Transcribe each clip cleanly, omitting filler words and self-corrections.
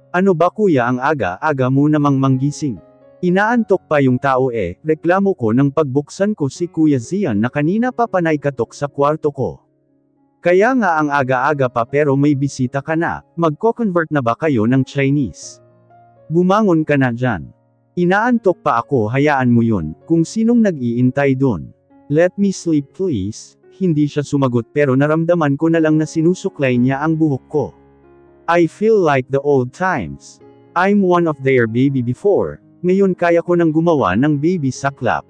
Ano ba kuya ang aga-aga mo namang manggising? Inaantok pa yung tao reklamo ko nang pagbuksan ko si Kuya Zian na kanina pa panay katok sa kwarto ko. Kaya nga ang aga-aga pa pero may bisita ka na, magko-convert na ba kayo ng Chinese? Bumangon ka na dyan. Inaantok pa ako, hayaan mo yun, kung sinong nag-iintay dun. Let me sleep please. Hindi siya sumagot pero naramdaman ko na lang na sinusuklay niya ang buhok ko. I feel like the old times. I'm one of their baby before, ngayon kaya ko nang gumawa ng baby saklap.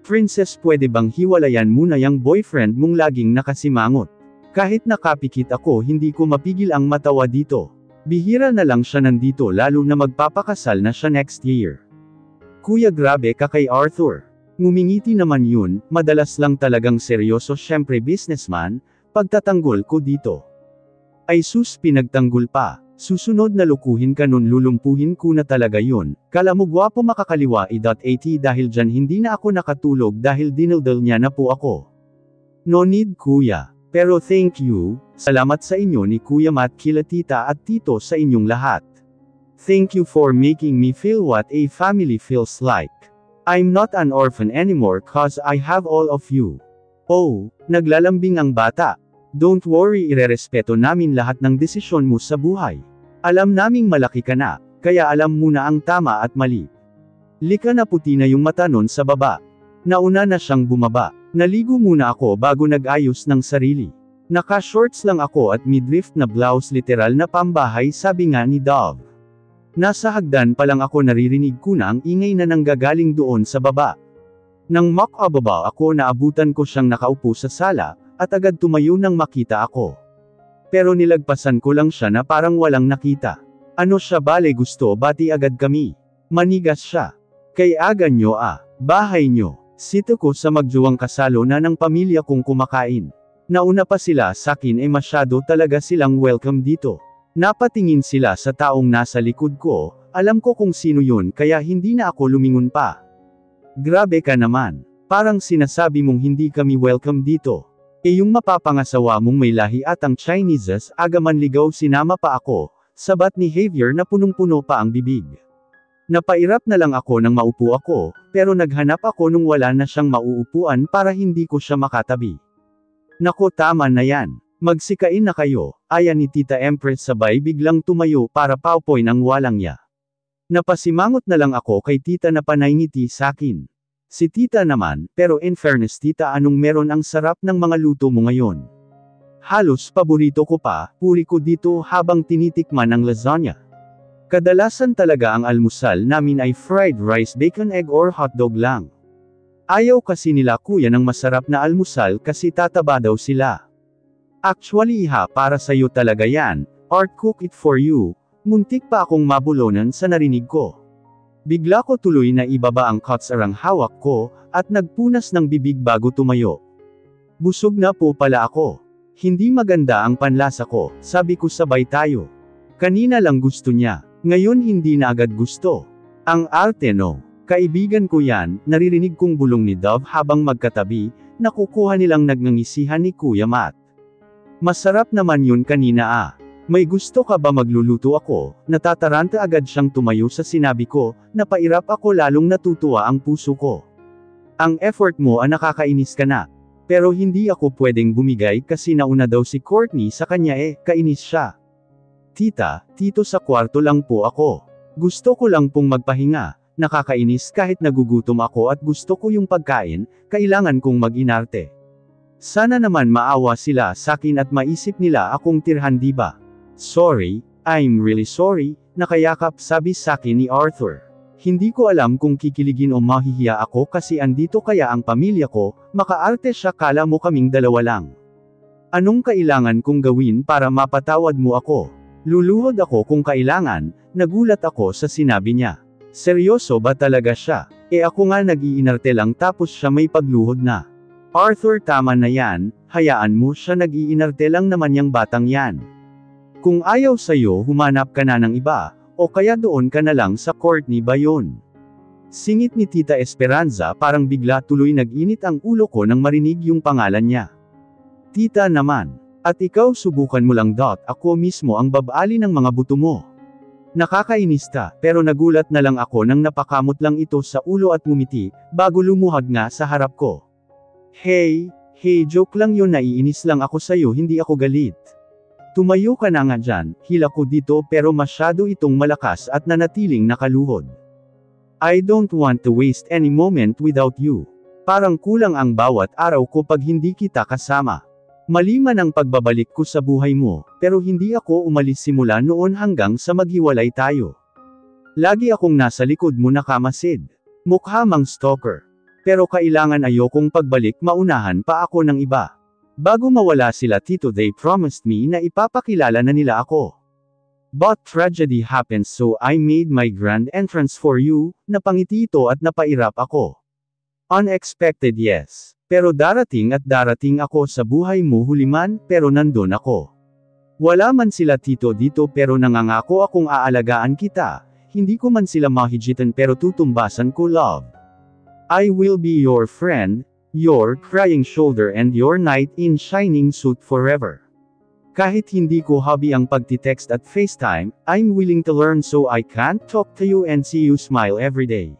Princess, pwede bang hiwalayan muna yung boyfriend mong laging nakasimangot? Kahit nakapikit ako hindi ko mapigil ang matawa dito. Bihira na lang siya nandito lalo na magpapakasal na siya next year. Kuya, grabe ka kay Arthur. Ngumingiti naman yun, madalas lang talagang seryoso, syempre businessman. Pagtatanggol ko dito. Ay sus, pinagtanggol pa. Susunod na lukuhin ka nun, lulumpuhin ko na talaga yun. Kala mo gwapo makakaliwa at dahil dyan hindi na ako nakatulog dahil dinildal niya na po ako. No need kuya. Pero thank you, salamat sa inyo ni Kuya Matt, kila tita at tito, sa inyong lahat. Thank you for making me feel what a family feels like. I'm not an orphan anymore cause I have all of you. Oh, naglalambing ang bata. Don't worry, irerespeto namin lahat ng desisyon mo sa buhay. Alam naming malaki ka na, kaya alam mo na ang tama at mali. Lika na, puti na yung mata nun sa baba. Nauna na siyang bumaba. Naligo muna ako bago nag-ayos ng sarili. Naka-shorts lang ako at midriff na blouse, literal na pambahay, sabi nga ni Dove. Nasa hagdan pa lang ako naririnig ko na ang ingay na nanggagaling doon sa baba. Nang makababa ako, naabutan ko siyang nakaupo sa sala, at agad tumayo nang makita ako. Pero nilagpasan ko lang siya na parang walang nakita. Ano siya, bale gusto bati agad kami. Manigas siya. Kay aga nyo bahay nyo. Sito ko sa magjuwang kasalo na ng pamilya kong kumakain. Nauna pa sila sakin, masyado talaga silang welcome dito. Napatingin sila sa taong nasa likod ko, alam ko kung sino yun kaya hindi na ako lumingon pa. Grabe ka naman. Parang sinasabi mong hindi kami welcome dito. Yung mapapangasawa mong may lahi at ang Chineses, aga man ligaw sinama pa ako, sabat ni Javier na punong-puno pa ang bibig. Napairap na lang ako nang maupo ako, pero naghanap ako nung wala na siyang mauupuan para hindi ko siya makatabi. Nako, tama na yan. Magsikain na kayo, aya ni Tita Empress sabay biglang tumayo para paupoy ng walang ya. Napasimangot na lang ako kay Tita na panay ngiti sakin. Si Tita naman, pero in fairness Tita, anong meron, ang sarap ng mga luto mo ngayon. Halos paborito ko pa, puri ko dito habang tinitikman ang lasagna. Kadalasan talaga ang almusal namin ay fried rice, bacon, egg or hotdog lang. Ayaw kasi nila kuya ng masarap na almusal kasi tataba daw sila. Actually para sayo talaga yan, Art, cook it for you. Muntik pa akong mabulunan sa narinig ko. Bigla ko tuloy na ibaba ang kutsarang hawak ko, at nagpunas ng bibig bago tumayo. Busog na po pala ako. Hindi maganda ang panlasa ko, sabi ko sabay tayo. Kanina lang gusto niya, ngayon hindi na agad gusto. Ang arte no. Kaibigan ko yan, naririnig kong bulong ni Dove habang magkatabi, nakukuha nilang nagnangisihan ni Kuya Matt. Masarap naman yun kanina May gusto ka ba magluluto ako? Natataranta agad siyang tumayo sa sinabi ko, napairap ako lalong natutuwa ang puso ko. Ang effort mo nakakainis ka na. Pero hindi ako pwedeng bumigay kasi nauna daw si Courtney sa kanya kainis siya. Tita, tito sa kwarto lang po ako. Gusto ko lang pong magpahinga, nakakainis kahit nagugutom ako at gusto ko yung pagkain, kailangan kong mag-inarte. Sana naman maawa sila sakin at maisip nila akong tirhan, diba? Sorry, I'm really sorry, nakayakap sabi sakin ni Arthur. Hindi ko alam kung kikiligin o mahihiya ako kasi andito kaya ang pamilya ko, makaarte siya, kala mo kaming dalawa lang. Anong kailangan kong gawin para mapatawad mo ako? Luluhod ako kung kailangan, nagulat ako sa sinabi niya. Seryoso ba talaga siya? Ako nga nag-iinarte lang tapos siya may pagluhod na. Arthur, tama na yan, hayaan mo siya, nag-iinarte lang naman yang batang yan. Kung ayaw sa'yo, humanap ka na ng iba, o kaya doon ka na lang sa Courtney ba yun? Singit ni Tita Esperanza, parang bigla tuloy nag-init ang ulo ko nang marinig yung pangalan niya. Tita naman, at ikaw subukan mo lang ako mismo ang babali ng mga buto mo. Nakakainis ka, pero nagulat na lang ako nang napakamot lang ito sa ulo at ngumiti, bago lumuhad nga sa harap ko. Hey, joke lang yun, naiinis lang ako sa'yo, hindi ako galit. Tumayo ka na nga dyan, hila ko dito pero masyado itong malakas at nanatiling nakaluhod. I don't want to waste any moment without you. Parang kulang ang bawat araw ko pag hindi kita kasama. Mali man ang pagbabalik ko sa buhay mo, pero hindi ako umalis simula noon hanggang sa maghiwalay tayo. Lagi akong nasa likod mo nakamasid. Mukha mang stalker. Pero kailangan ayokong pagbalik maunahan pa ako ng iba. Bago mawala sila tito, they promised me na ipapakilala na nila ako. But tragedy happened, so I made my grand entrance for you. Napangiti ito at napairap ako. Unexpected, yes. Pero darating at darating ako sa buhay mo, huliman, pero nandun ako. Wala man sila tito dito pero nangangako akong aalagaan kita. Hindi ko man sila mahigitan pero tutumbasan ko, love. I will be your friend, your crying shoulder and your knight in shining suit forever. Kahit hindi ko hobby ang pagtitext at FaceTime, I'm willing to learn so I can talk to you and see you smile every day.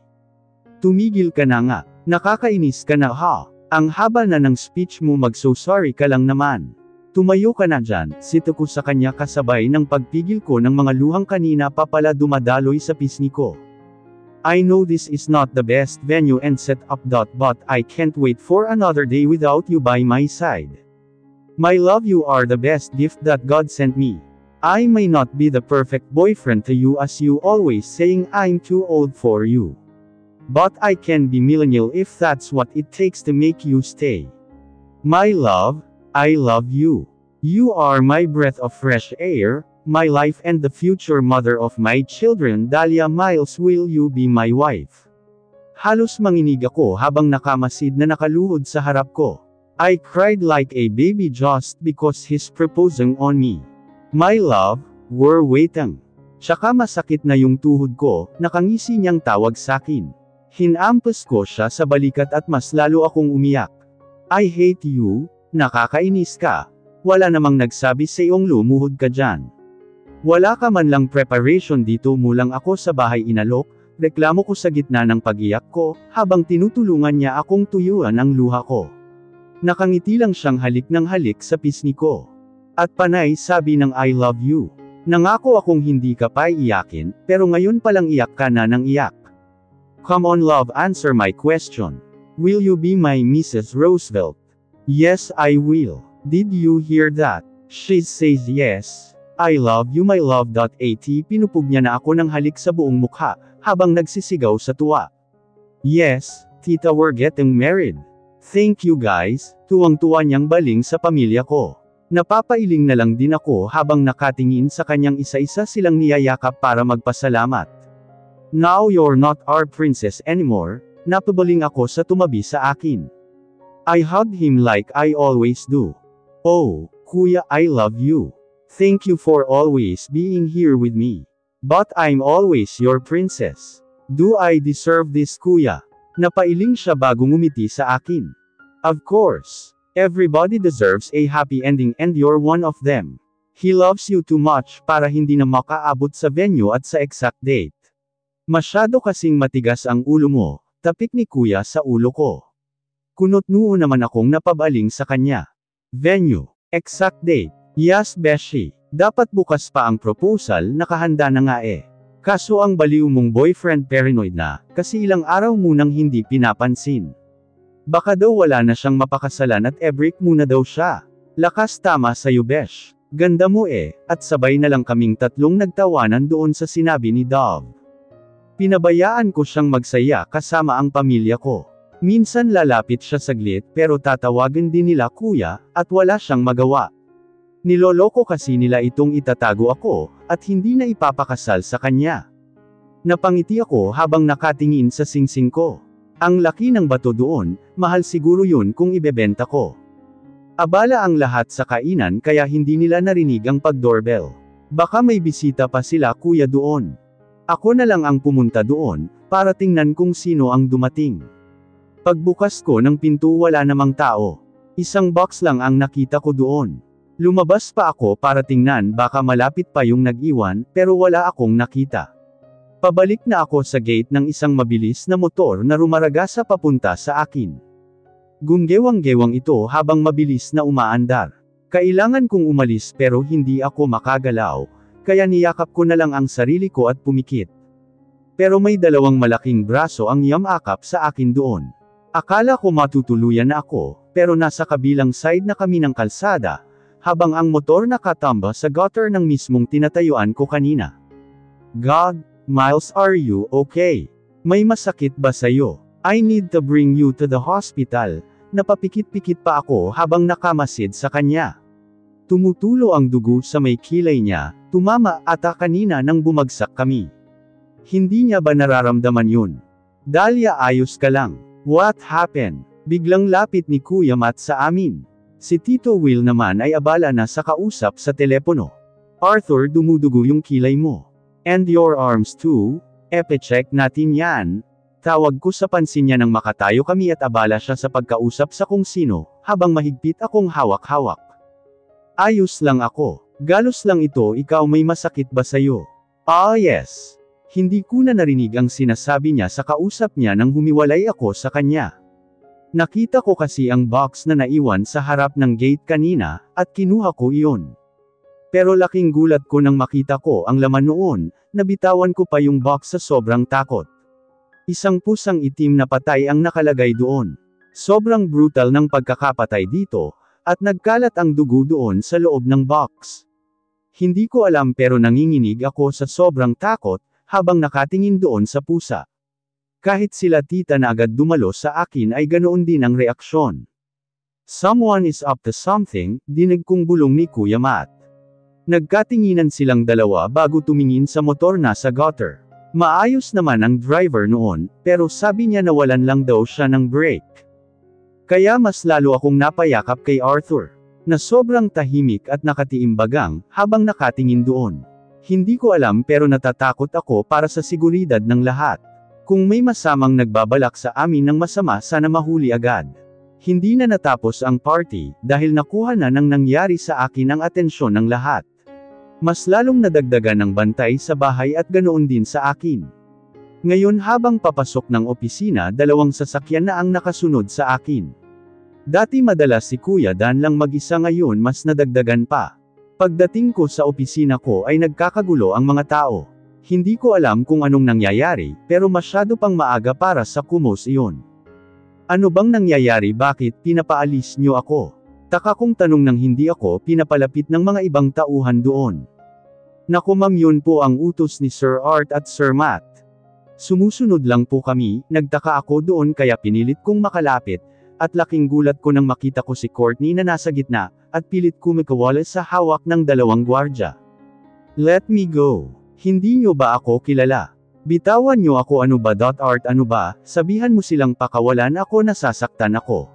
Tumigil ka na nga. Nakakainis ka na, ha? Ang haba na ng speech mo, mag-so sorry ka lang naman. Tumayo ka na dyan, sito ko sa kanya kasabay ng pagpigil ko ng mga luhang kanina pa pala dumadaloy sa pisngi ko. I know this is not the best venue and setup, but I can't wait for another day without you by my side. My love, you are the best gift that God sent me. I may not be the perfect boyfriend to you as you always saying I'm too old for you. But I can be millennial if that's what it takes to make you stay. My love, I love you. You are my breath of fresh air, my life and the future mother of my children. Dahlia Miles, will you be my wife? Halos manginig ako habang nakamasid na nakaluhod sa harap ko. I cried like a baby just because he's proposing on me. My love, we're waiting. Tsaka masakit na yung tuhod ko, nakangisi niyang tawag sakin. Hinampas ko siya sa balikat at mas lalo akong umiyak. I hate you, nakakainis ka. Wala namang nagsabi sa iyong lumuhod ka dyan. Wala ka man lang preparation dito, mulang ako sa bahay inalok, reklamo ko sa gitna ng pag-iyak ko, habang tinutulungan niya akong tuyuan ang luha ko. Nakangiti lang siyang halik ng halik sa pisngi ko. At panay sabi ng I love you. Nangako akong hindi ka pa iyakin, pero ngayon palang iyak ka na ng iyak. Come on love, answer my question. Will you be my Mrs. Roosevelt? Yes, I will. Did you hear that? She says yes. I love you my love. At pinupog niya na ako ng halik sa buong mukha, habang nagsisigaw sa tuwa. Yes, tita, we're getting married. Thank you guys, tuwang-tuwa niyang baling sa pamilya ko. Napapailing na lang din ako habang nakatingin sa kanyang isa-isa silang niyayakap para magpasalamat. Now you're not our princess anymore, napabaling ako sa tumabi sa akin. I hugged him like I always do. Oh, kuya, I love you. Thank you for always being here with me. But I'm always your princess. Do I deserve this, kuya? Napailing siya bago ngumiti sa akin. Of course. Everybody deserves a happy ending and you're one of them. He loves you too much para hindi na makaabot sa venue at sa exact date. Masyado kasing matigas ang ulo mo, tapik ni kuya sa ulo ko. Kunot-noo naman akong napabaling sa kanya. Venue. Exact date. Yes, beshi. Dapat bukas pa ang proposal, nakahanda na nga eh. Kaso ang baliw mong boyfriend paranoid na, kasi ilang araw munang hindi pinapansin. Baka daw wala na siyang mapakasalan at e-break muna daw siya. Lakas, tama sa'yo besh. Ganda mo eh, at sabay na lang kaming tatlong nagtawanan doon sa sinabi ni Dove. Pinabayaan ko siyang magsaya kasama ang pamilya ko. Minsan lalapit siya saglit pero tatawagan din nila kuya, at wala siyang magawa. Niloloko kasi nila itong itatago ako, at hindi na ipapakasal sa kanya. Napangiti ako habang nakatingin sa singsing ko. Ang laki ng bato doon, mahal siguro yun kung ibebenta ko. Abala ang lahat sa kainan kaya hindi nila narinig ang pag-doorbell. Baka may bisita pa sila kuya doon. Ako na lang ang pumunta doon, para tingnan kung sino ang dumating. Pagbukas ko ng pinto wala namang tao. Isang box lang ang nakita ko doon. Lumabas pa ako para tingnan baka malapit pa yung nag-iwan, pero wala akong nakita. Pabalik na ako sa gate ng isang mabilis na motor na rumaragasa papunta sa akin. Gumgewang-gewang ito habang mabilis na umaandar. Kailangan kong umalis pero hindi ako makagalaw, kaya niyakap ko na lang ang sarili ko at pumikit. Pero may dalawang malaking braso ang yamakap sa akin doon. Akala ko matutuluyan na ako, pero nasa kabilang side na kami ng kalsada, habang ang motor nakatamba sa gutter ng mismong tinatayuan ko kanina. God, Miles, are you okay? May masakit ba sa'yo? I need to bring you to the hospital. Napapikit-pikit pa ako habang nakamasid sa kanya. Tumutulo ang dugo sa may kilay niya, tumama ata kanina nang bumagsak kami. Hindi niya ba nararamdaman yun? Dahlia, ayos ka lang. What happened? Biglang lapit ni Kuya Matt sa amin. Si Tito Will naman ay abala na sa kausap sa telepono. Arthur, dumudugo yung kilay mo. And your arms too? Epe-check natin yan. Tawag ko sa pansin niya nang makatayo kami at abala siya sa pagkausap sa kung sino, habang mahigpit akong hawak-hawak. Ayos lang ako. Galos lang ito, ikaw may masakit ba sa'yo? Ah yes. Hindi ko na narinig ang sinasabi niya sa kausap niya nang humiwalay ako sa kanya. Nakita ko kasi ang box na naiwan sa harap ng gate kanina, at kinuha ko iyon. Pero laking gulat ko nang makita ko ang laman noon, nabitawan ko pa yung box sa sobrang takot. Isang pusang itim na patay ang nakalagay doon. Sobrang brutal ng pagkakapatay dito, at nagkalat ang dugo doon sa loob ng box. Hindi ko alam pero nanginginig ako sa sobrang takot, habang nakatingin doon sa pusa. Kahit sila tita na agad dumalo sa akin ay ganoon din ang reaksyon. Someone is up to something, dinig kong bulong ni Kuya Matt. Nagkatinginan silang dalawa bago tumingin sa motor na sa gutter. Maayos naman ang driver noon, pero sabi niya nawalan lang daw siya ng brake. Kaya mas lalo akong napayakap kay Arthur, na sobrang tahimik at nakatiimbagang, habang nakatingin doon. Hindi ko alam pero natatakot ako para sa seguridad ng lahat. Kung may masamang nagbabalak sa amin ng masama sana mahuli agad. Hindi na natapos ang party, dahil nakuha na ng nangyari sa akin ang atensyon ng lahat. Mas lalong nadagdagan ng bantay sa bahay at ganoon din sa akin. Ngayon habang papasok ng opisina, dalawang sasakyan na ang nakasunod sa akin. Dati madalas si Kuya Dan lang mag-isa, ngayon mas nadagdagan pa. Pagdating ko sa opisina ko ay nagkakagulo ang mga tao. Hindi ko alam kung anong nangyayari, pero masyado pang maaga para sa kumos iyon. Ano bang nangyayari, bakit pinapaalis niyo ako? Taka kong tanong nang hindi ako pinapalapit ng mga ibang tauhan doon. Naku ma'am, yun po ang utos ni Sir Art at Sir Matt. Sumusunod lang po kami, nagtaka ako doon kaya pinilit kong makalapit, at laking gulat ko nang makita ko si Courtney na nasa gitna, at pilit kumikawala sa hawak ng dalawang gwardya. Let me go. Hindi nyo ba ako kilala? Bitawan nyo ako, ano ba? Art, ano ba? Sabihan mo silang pakawalan ako, nasasaktan ako.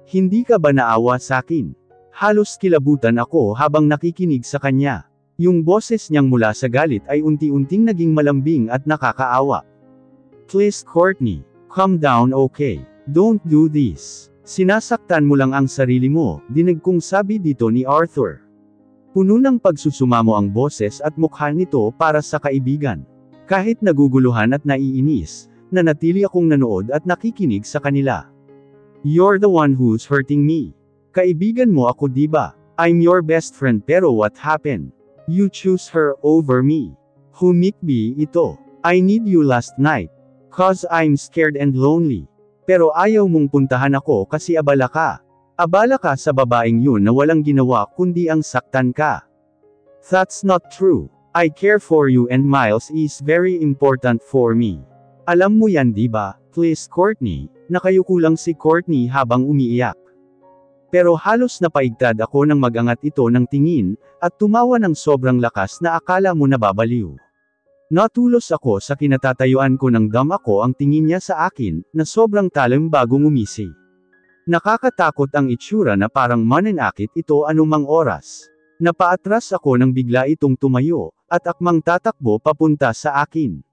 Hindi ka ba naawa sakin? Halos kilabutan ako habang nakikinig sa kanya. Yung boses niyang mula sa galit ay unti-unting naging malambing at nakakaawa. Please Courtney, calm down, okay? Don't do this. Sinasaktan mo lang ang sarili mo, dinig kong sabi dito ni Arthur. Puno ng pagsusumamo ang boses at mukha nito para sa kaibigan. Kahit naguguluhan at naiinis, nanatili akong nanood at nakikinig sa kanila. You're the one who's hurting me. Kaibigan mo ako, diba? I'm your best friend, pero what happened? You choose her over me. Humikbi ito. I need you last night. Cause I'm scared and lonely. Pero ayaw mong puntahan ako kasi abala ka. Abala ka sa babaeng yun na walang ginawa kundi ang saktan ka. That's not true. I care for you and Miles is very important for me. Alam mo yan, diba? Please Courtney. Nakayuko lang si Courtney habang umiiyak. Pero halos napaigtad ako nang magangat ito ng tingin, at tumawa ng sobrang lakas na akala mo nababaliw. Natulos ako sa kinatatayuan ko nang dam ako ang tingin niya sa akin, na sobrang talim bago ngumisi. Nakakatakot ang itsura na parang mananakit ito anumang oras. Napaatras ako nang bigla itong tumayo, at akmang tatakbo papunta sa akin.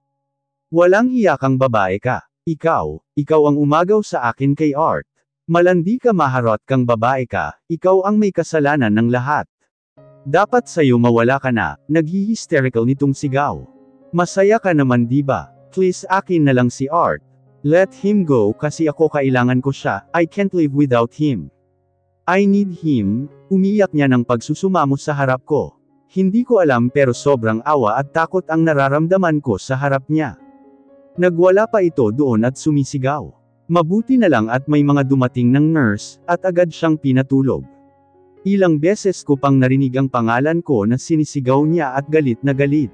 Walang hiyakang babae ka. Ikaw ang umagaw sa akin kay Art. Malandi ka, maharot kang babae ka, ikaw ang may kasalanan ng lahat. Dapat sa'yo mawala ka na, naghi-hysterical nitong sigaw. Masaya ka naman diba? Please akin na lang si Art. Let him go kasi ako kailangan ko siya, I can't live without him. I need him, umiyak niya ng pagsusumamo sa harap ko. Hindi ko alam pero sobrang awa at takot ang nararamdaman ko sa harap niya. Nagwala pa ito doon at sumisigaw. Mabuti na lang at may mga dumating ng nurse, at agad siyang pinatulog. Ilang beses ko pang narinig ang pangalan ko na sinisigaw niya at galit na galit.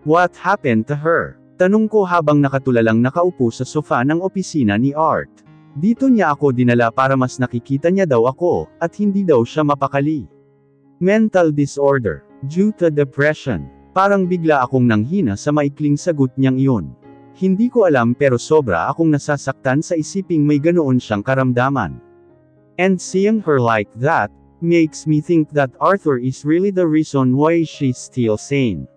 What happened to her? Tanong ko habang nakatulalang nakaupo sa sofa ng opisina ni Art. Dito niya ako dinala para mas nakikita niya daw ako, at hindi daw siya mapakali. Mental disorder, due to depression. Parang bigla akong nanghina sa maikling sagot niyang iyon. Hindi ko alam pero sobra akong nasasaktan sa isiping may ganoon siyang karamdaman. And seeing her like that, makes me think that Arthur is really the reason why she's still sane.